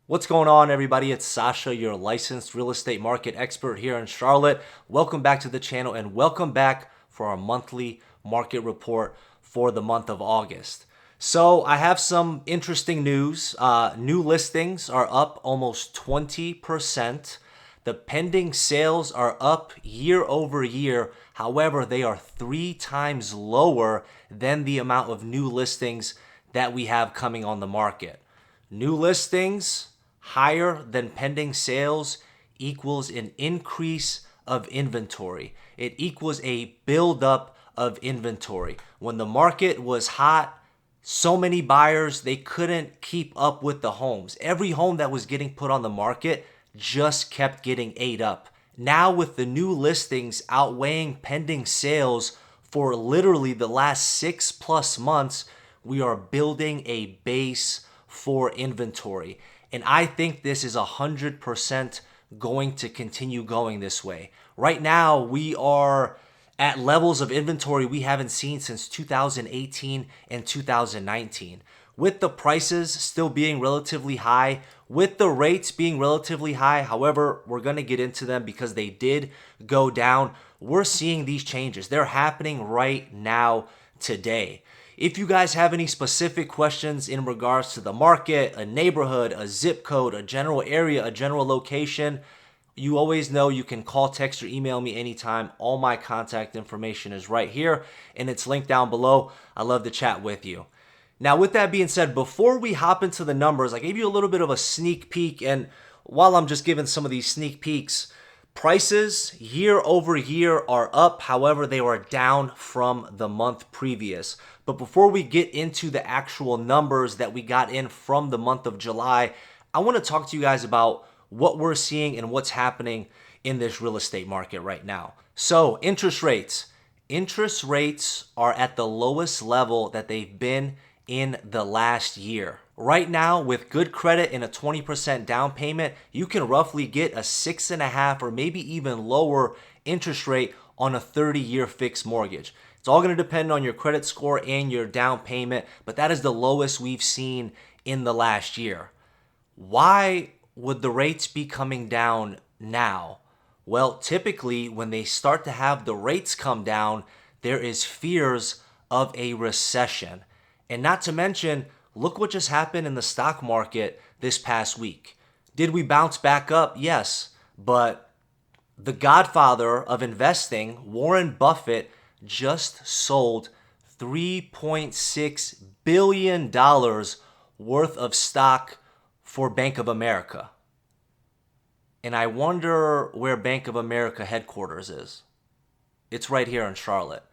What's going on, everybody? It's Sasha, your licensed real estate market expert here in Charlotte. Welcome back to the channel and welcome back for our monthly market report for the month of August. So I have some interesting news. New listings are up almost 20%. The pending sales are up year over year. However, they are 3 times lower than the amount of new listings that we have coming on the market. New listings higher than pending sales equals an increase of inventory. It equals a buildup of inventory. When the market was hot, so many buyers, they couldn't keep up with the homes. Every home that was getting put on the market just kept getting ate up. Now with the new listings outweighing pending sales for literally the last 6+ months, we are building a base for inventory. And I think this is 100% going to continue going this way. Right now, we are at levels of inventory we haven't seen since 2018 and 2019. With the prices still being relatively high, with the rates being relatively high, however, we're going to get into them because they did go down. We're seeing these changes. They're happening right now today. If you guys have any specific questions in regards to the market, a neighborhood, a zip code, a general area, a general location, you always know you can call, text, or email me anytime. All my contact information is right here and it's linked down below. I love to chat with you. Now, with that being said, before we hop into the numbers, I gave you a little bit of a sneak peek, and while I'm just giving some of these sneak peeks, prices year over year are up. However, they are down from the month previous. But before we get into the actual numbers that we got in from the month of July, I want to talk to you guys about what we're seeing and what's happening in this real estate market right now. So, interest rates. Interest rates are at the lowest level that they've been in the last year. Right now, with good credit and a 20% down payment, you can roughly get a 6.5 or maybe even lower interest rate on a 30-year fixed mortgage. It's all going to depend on your credit score and your down payment, but that is the lowest we've seen in the last year. Why would the rates be coming down now? Well, typically when they start to have the rates come down, there is fears of a recession. And not to mention, look what just happened in the stock market this past week. Did we bounce back up? Yes, but the godfather of investing, Warren Buffett, just sold $3.6 billion worth of stock for Bank of America. And I wonder where Bank of America headquarters is. It's right here in Charlotte.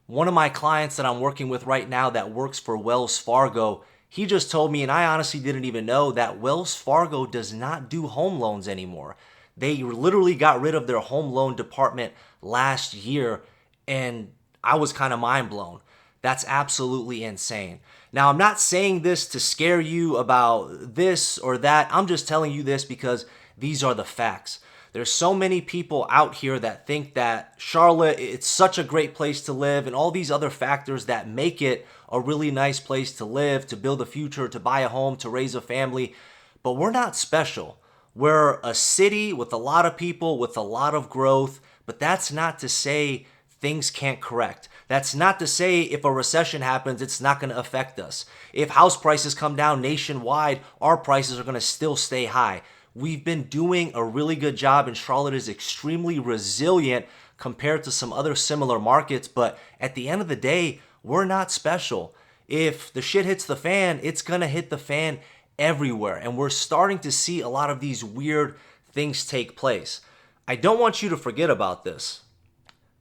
One of my clients that I'm working with right now that works for Wells Fargo, he just told me, and I honestly didn't even know, that Wells Fargo does not do home loans anymore. They literally got rid of their home loan department last year, and I was kind of mind blown. That's absolutely insane. Now, I'm not saying this to scare you about this or that. I'm just telling you this because these are the facts. There's so many people out here that think that Charlotte, it's such a great place to live, and all these other factors that make it a really nice place to live, to build a future, to buy a home, to raise a family. But we're not special. We're a city with a lot of people, with a lot of growth, but that's not to say things can't correct. That's not to say if a recession happens, it's not going to affect us. If house prices come down nationwide, our prices are going to still stay high. We've been doing a really good job, and Charlotte is extremely resilient compared to some other similar markets, but at the end of the day, we're not special. If the shit hits the fan, it's gonna hit the fan everywhere, and we're starting to see a lot of these weird things take place. I don't want you to forget about this.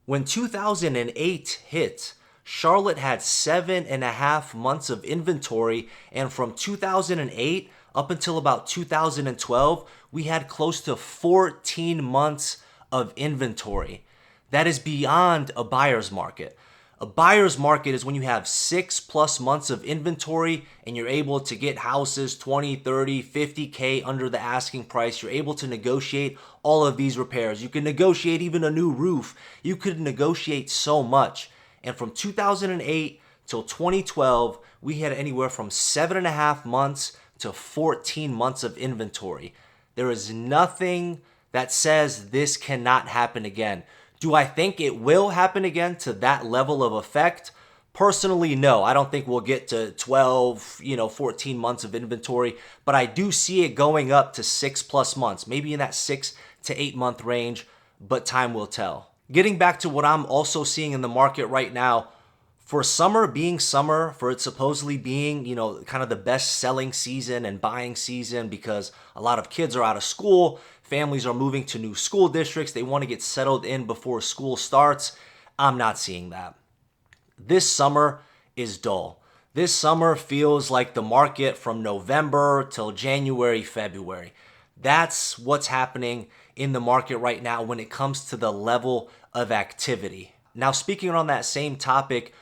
When 2008 hit, Charlotte had 7.5 months of inventory, and from 2008 up until about 2012, we had close to 14 months of inventory. That is beyond a buyer's market. A buyer's market is when you have 6+ months of inventory and you're able to get houses 20, 30, 50K under the asking price. You're able to negotiate all of these repairs. You can negotiate even a new roof. You could negotiate so much. And from 2008 till 2012, we had anywhere from 7.5 months to 14 months of inventory. There is nothing that says this cannot happen again. Do I think it will happen again to that level of effect? Personally, no. I don't think we'll get to 12, 14 months of inventory, but I do see it going up to 6+ months, maybe in that 6 to 8 month range, but time will tell. Getting back to what I'm also seeing in the market right now, for summer being summer, for it supposedly being, kind of the best selling season and buying season because a lot of kids are out of school, families are moving to new school districts, they want to get settled in before school starts, I'm not seeing that. This summer is dull. This summer feels like the market from November till January, February. That's what's happening in the market right now when it comes to the level of activity. Now, speaking on that same topic,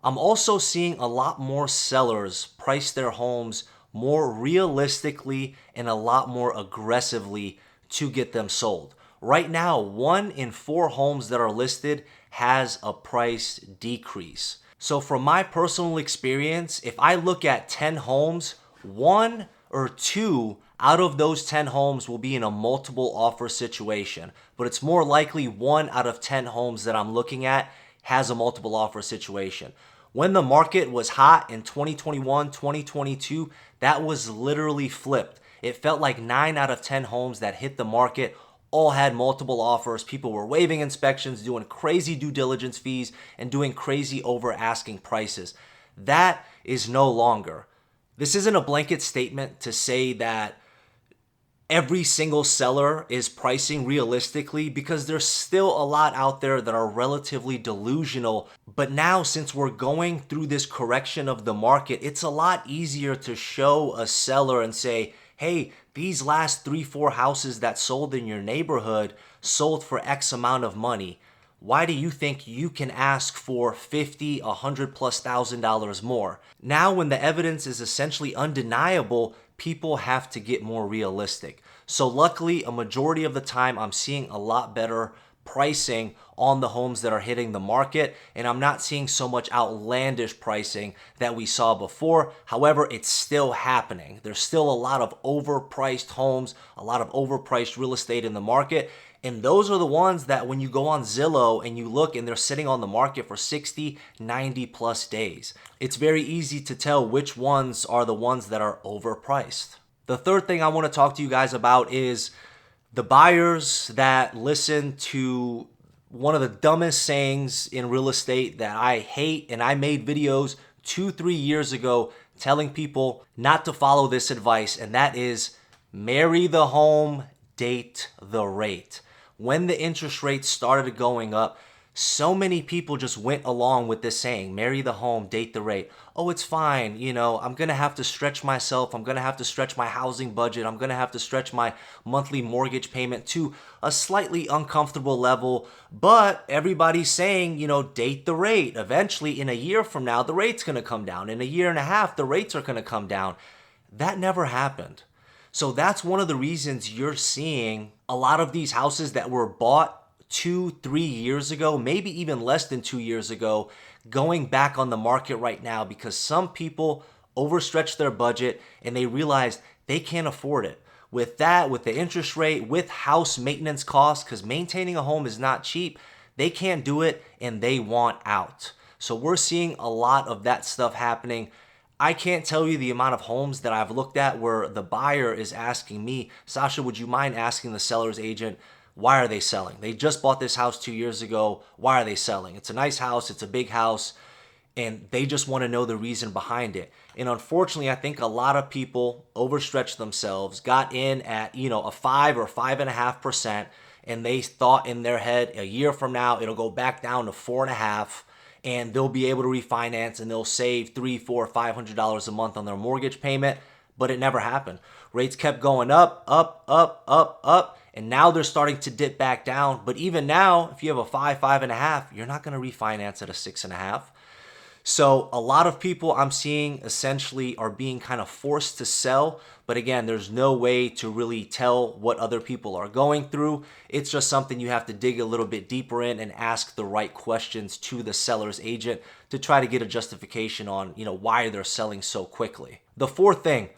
I'm also seeing a lot more sellers price their homes more realistically and a lot more aggressively to get them sold. Right now, 1 in 4 homes that are listed has a price decrease. So from my personal experience, if I look at 10 homes, 1 or 2 out of those 10 homes will be in a multiple offer situation. But it's more likely 1 out of 10 homes that I'm looking at has a multiple offer situation. When the market was hot in 2021, 2022, that was literally flipped. It felt like 9 out of 10 homes that hit the market all had multiple offers. People were waiving inspections, doing crazy due diligence fees, and doing crazy over asking prices. That is no longer. This isn't a blanket statement to say that every single seller is pricing realistically, because there's still a lot out there that are relatively delusional. But now, since we're going through this correction of the market, it's a lot easier to show a seller and say, hey, these last 3-4 houses that sold in your neighborhood sold for X amount of money. Why do you think you can ask for $50,000, $100,000+ more? Now, when the evidence is essentially undeniable, people have to get more realistic. So luckily, a majority of the time, I'm seeing a lot better pricing on the homes that are hitting the market, and I'm not seeing so much outlandish pricing that we saw before. However, it's still happening. There's still a lot of overpriced homes, a lot of overpriced real estate in the market, and those are the ones that when you go on Zillow and you look and they're sitting on the market for 60, 90+ days, it's very easy to tell which ones are the ones that are overpriced. The third thing I want to talk to you guys about is the buyers that listen to one of the dumbest sayings in real estate that I hate, and I made videos 2-3 years ago telling people not to follow this advice, and that is marry the home, date the rate. When the interest rates started going up, so many people just went along with this saying, marry the home, date the rate. Oh, it's fine. I'm going to have to stretch myself. I'm going to have to stretch my housing budget. I'm going to have to stretch my monthly mortgage payment to a slightly uncomfortable level. But everybody's saying, date the rate. Eventually, in a year from now, the rate's going to come down. In a year and a half, the rates are going to come down. That never happened. So that's one of the reasons you're seeing a lot of these houses that were bought 2-3 years ago, maybe even less than 2 years ago, going back on the market right now, because some people overstretched their budget and they realized they can't afford it. With that, with the interest rate, with house maintenance costs, because maintaining a home is not cheap, they can't do it and they want out. So we're seeing a lot of that stuff happening. I can't tell you the amount of homes that I've looked at where the buyer is asking me, Sasha, would you mind asking the seller's agent, why are they selling? They just bought this house 2 years ago. Why are they selling? It's a nice house. It's a big house. And they just want to know the reason behind it. And unfortunately, I think a lot of people overstretched themselves, got in at, a 5 or 5.5%, and they thought in their head a year from now, it'll go back down to 4.5%, and they'll be able to refinance and they'll save $300, $400, $500 a month on their mortgage payment. But it never happened. Rates kept going up, up. And now they're starting to dip back down. But even now, if you have a 5, 5.5, you're not going to refinance at a 6.5. So a lot of people I'm seeing essentially are being kind of forced to sell. But again, there's no way to really tell what other people are going through. It's just something you have to dig a little bit deeper in and ask the right questions to the seller's agent to try to get a justification on, why they're selling so quickly. The fourth thing,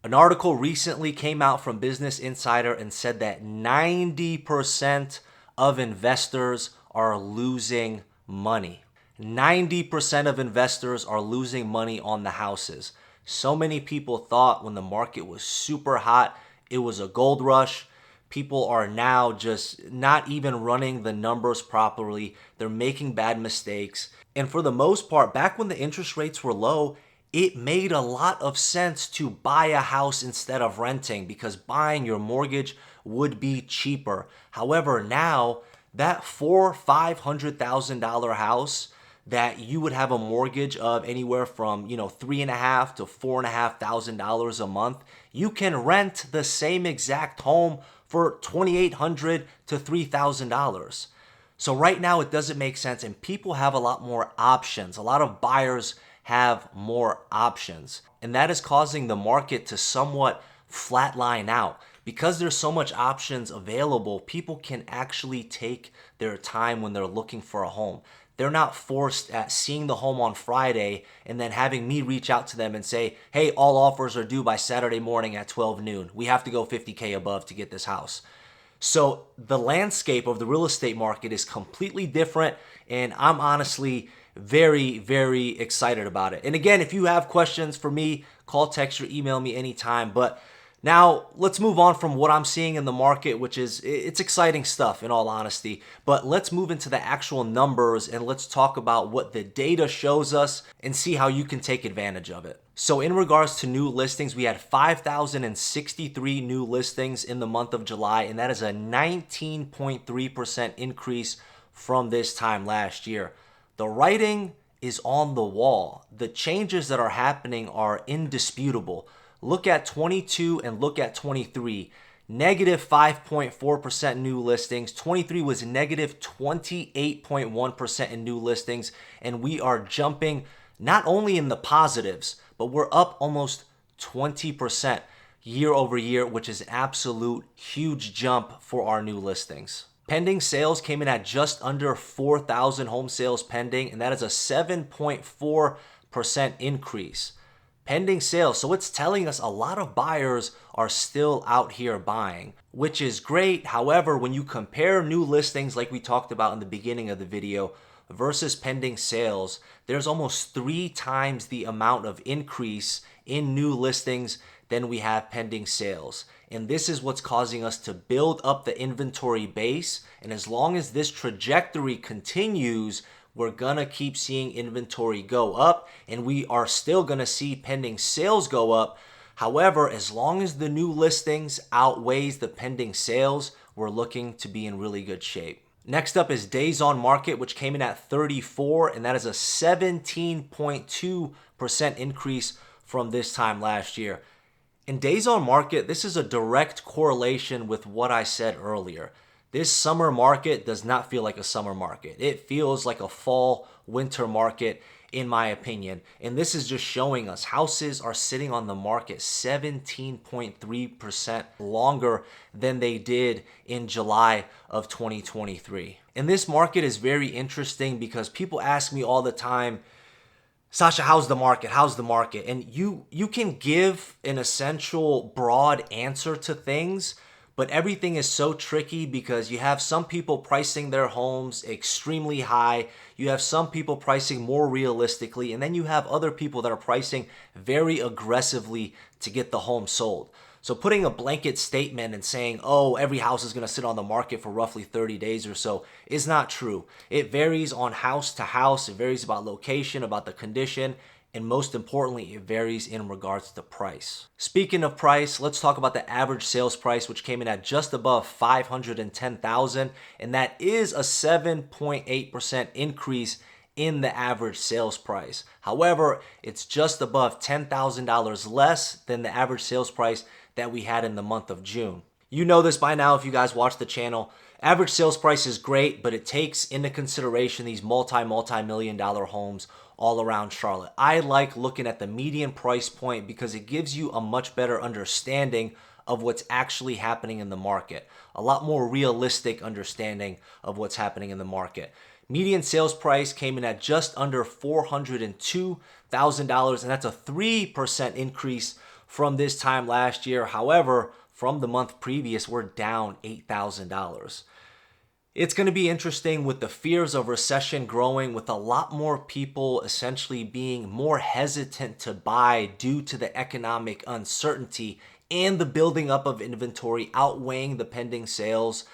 An article recently came out from Business Insider and said that 90% of investors are losing money. 90% of investors are losing money on the houses. So many people thought when the market was super hot, it was a gold rush. People are now just not even running the numbers properly. They're making bad mistakes. And for the most part, back when the interest rates were low, it made a lot of sense to buy a house instead of renting because buying your mortgage would be cheaper. However, now that $400,000-$500,000 house that you would have a mortgage of anywhere from $3,500 to $4,500 a month, you can rent the same exact home for $2,800 to $3,000. So right now it doesn't make sense, and people have a lot more options. A lot of buyers have more options, and that is causing the market to somewhat flatline out. Because there's so much options available, people can actually take their time when they're looking for a home. They're not forced at seeing the home on Friday and then having me reach out to them and say, hey, all offers are due by Saturday morning at 12 noon. We have to go 50K above to get this house. So the landscape of the real estate market is completely different, and I'm honestly very, very excited about it. And again, if you have questions for me, call, text, or email me anytime. But now let's move on from what I'm seeing in the market, which is, it's exciting stuff in all honesty. But let's move into the actual numbers and let's talk about what the data shows us and see how you can take advantage of it. So in regards to new listings, we had 5,063 new listings in the month of July, and that is a 19.3% increase from this time last year. The writing is on the wall. The changes that are happening are indisputable. Look at 22 and look at 23. Negative 5.4% new listings. 23 was negative 28.1% in new listings. And we are jumping not only in the positives, but we're up almost 20% year over year, which is an absolute huge jump for our new listings. Pending sales came in at just under 4,000 home sales pending, and that is a 7.4% increase. Pending sales, so it's telling us a lot of buyers are still out here buying, which is great. However, when you compare new listings like we talked about in the beginning of the video versus pending sales, there's almost 3 times the amount of increase in new listings than we have pending sales. And this is what's causing us to build up the inventory base. And as long as this trajectory continues, we're gonna keep seeing inventory go up, and we are still gonna see pending sales go up. However, as long as the new listings outweighs the pending sales, we're looking to be in really good shape. Next up is days on market, which came in at 34, and that is a 17.2% increase from this time last year. In days on market, this is a direct correlation with what I said earlier. This summer market does not feel like a summer market. It feels like a fall, winter market, in my opinion. And this is just showing us houses are sitting on the market 17.3% longer than they did in July of 2023. And this market is very interesting because people ask me all the time, Sasha, how's the market? How's the market? And you can give an essential broad answer to things, but everything is so tricky because you have some people pricing their homes extremely high. You have some people pricing more realistically, and then you have other people that are pricing very aggressively to get the home sold. So putting a blanket statement and saying, oh, every house is going to sit on the market for roughly 30 days or so is not true. It varies on house to house. It varies about location, about the condition, and most importantly, it varies in regards to price. Speaking of price, let's talk about the average sales price, which came in at just above $510,000, and that is a 7.8% increase in the average sales price. However, it's just above $10,000 less than the average sales price that we had in the month of June. You know this by now if you guys watch the channel. Average sales price is great, but it takes into consideration these multi-million dollar homes all around Charlotte. I like looking at the median price point because it gives you a much better understanding of what's actually happening in the market. A lot more realistic understanding of what's happening in the market. Median sales price came in at just under $402,000, and that's a 3% increase from this time last year. However, from the month previous, we're down $8,000. It's going to be interesting with the fears of recession growing, with a lot more people essentially being more hesitant to buy due to the economic uncertainty and the building up of inventory outweighing the pending sales.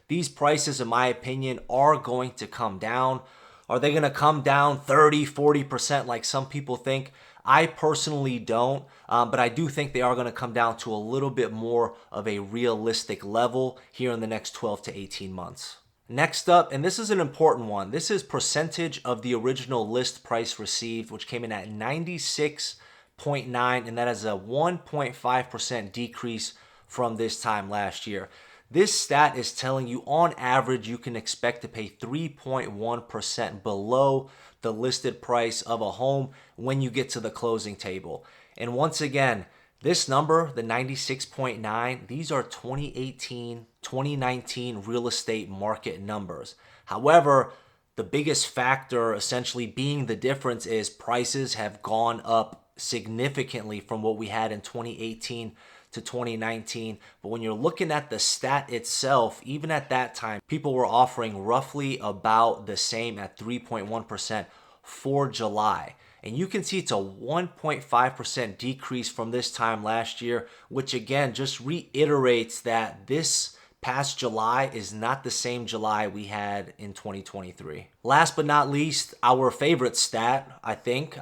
These prices, in my opinion, are going to come down. Are they going to come down 30, 40% like some people think? I personally don't, but I do think they are going to come down to a little bit more of a realistic level here in the next 12 to 18 months. Next up, and this is an important one, this is percentage of the original list price received, which came in at 96.9, and that is a 1.5% decrease from this time last year. This stat is telling you on average you can expect to pay 3.1% below the listed price of a home when you get to the closing table. And once again, this number, the 96.9, these are 2018, 2019 real estate market numbers. However, the biggest factor essentially being the difference is prices have gone up significantly from what we had in 2018 to 2019. But when you're looking at the stat itself, even at that time, people were offering roughly about the same at 3.1% for July. And you can see it's a 1.5% decrease from this time last year, which again just reiterates that this past July is not the same July we had in 2023. Last but not least, our favorite stat, I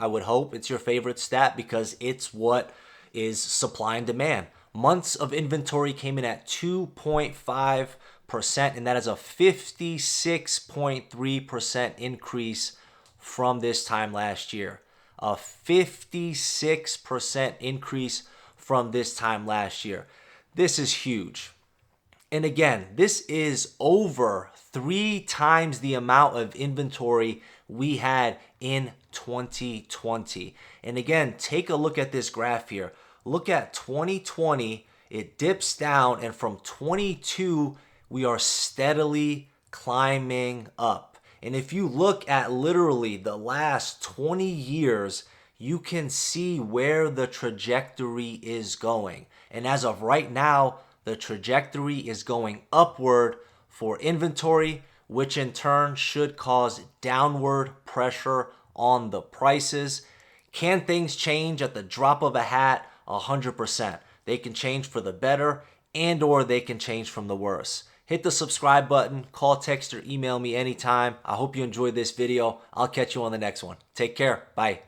would hope it's your favorite stat because it's what is supply and demand. Months of inventory came in at 2.5%, and that is a 56.3% increase from this time last year. A 56% increase from this time last year. This is huge. And again, this is over 3 times the amount of inventory we had in 2020. And again, take a look at this graph here. Look at 2020, it dips down, and from 22, we are steadily climbing up. And if you look at literally the last 20 years, you can see where the trajectory is going. And as of right now, the trajectory is going upward for inventory, which in turn should cause downward pressure on the prices. Can things change at the drop of a hat? 100%. They can change for the better and or they can change from the worse. Hit the subscribe button, call, text, or email me anytime. I hope you enjoyed this video. I'll catch you on the next one. Take care. Bye.